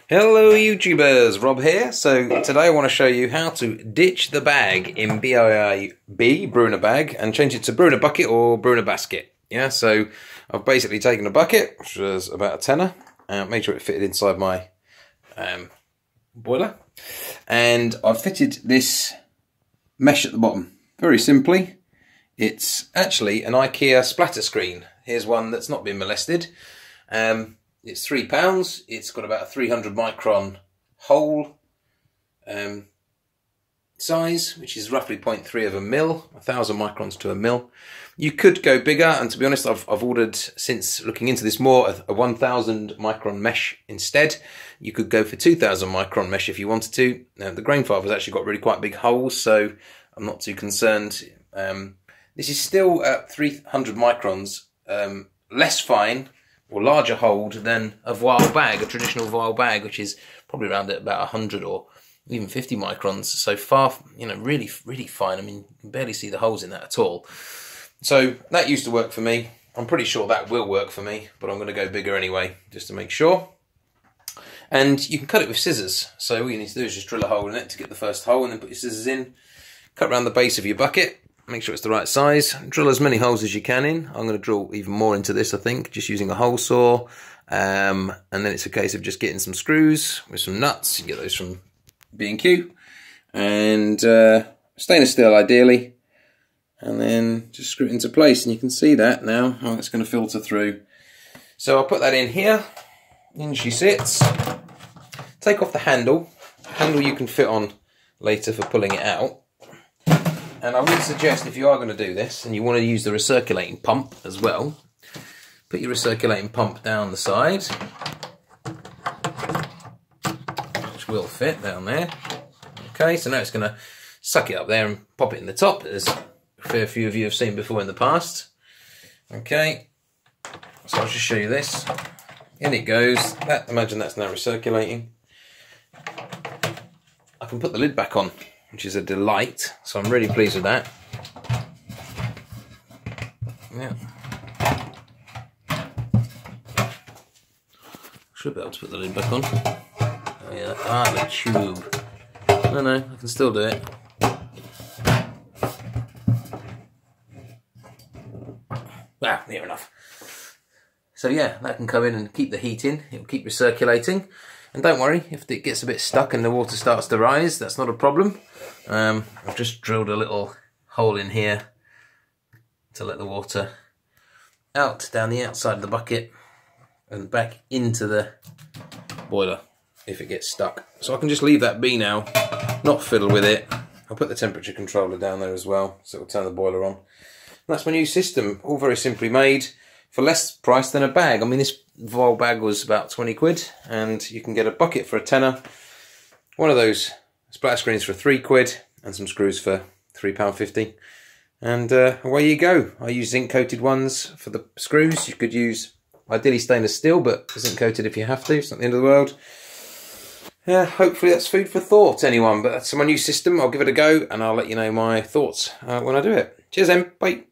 Hello YouTubers, Rob here. So today I want to show you how to ditch the bag in Biab, Bruna bag, and change it to Bruna bucket or Bruna basket. Yeah, so I've basically taken a bucket, which was about a tenner, and made sure it fitted inside my boiler. And I've fitted this mesh at the bottom. Very simply, it's actually an Ikea splatter screen. Here's one that's not been molested. It's £3. It's got about a 300 micron hole size, which is roughly 0.3 of a mil, 1,000 microns to a mil. You could go bigger, and to be honest, I've ordered, since looking into this more, a 1,000 micron mesh instead. You could go for 2,000 micron mesh if you wanted to. Now, the grain fiber's actually got really quite big holes, so I'm not too concerned. This is still at 300 microns, less fine or larger hold than a Voile bag, a traditional Voile bag, which is probably around at about 100 or even 50 microns. So far, you know, really, really fine. I mean, you can barely see the holes in that at all. So that used to work for me. I'm pretty sure that will work for me, but I'm going to go bigger anyway, just to make sure. And you can cut it with scissors. So all you need to do is just drill a hole in it to get the first hole, and then put your scissors in, cut around the base of your bucket. Make sure it's the right size. Drill as many holes as you can in. I'm going to drill even more into this, I think, just using a hole saw. And then it's a case of just getting some screws with some nuts. You can get those from B&Q. And stainless steel, ideally. And then just screw it into place. And you can see that now, how it's going to filter through. So I'll put that in here. In she sits. Take off the handle. The handle you can fit on later for pulling it out. And I would suggest, if you are going to do this and you want to use the recirculating pump as well, put your recirculating pump down the side, which will fit down there. Okay, so now it's going to suck it up there and pop it in the top, as a fair few of you have seen before in the past. Okay, so I'll just show you this. In it goes. Imagine that's now recirculating. I can put the lid back on, which is a delight, so I'm really pleased with that. Yeah. Should be able to put the lid back on. Oh yeah, the tube. No, I can still do it. Ah, near enough. So yeah, that can come in and keep the heat in. It will keep recirculating. And don't worry, if it gets a bit stuck and the water starts to rise, that's not a problem. I've just drilled a little hole in here to let the water out down the outside of the bucket and back into the boiler if it gets stuck. So I can just leave that be now, not fiddle with it. I'll put the temperature controller down there as well, so it'll turn the boiler on. And that's my new system, all very simply made for less price than a bag. I mean, this Voile bag was about 20 quid, and you can get a bucket for a tenner, one of those splatter screens for £3, and some screws for £3.50. And away you go. I use zinc coated ones for the screws. You could use ideally stainless steel, but zinc coated if you have to. It's not the end of the world. Yeah, hopefully that's food for thought, anyone. But that's my new system. I'll give it a go, and I'll let you know my thoughts when I do it. Cheers then. Bye.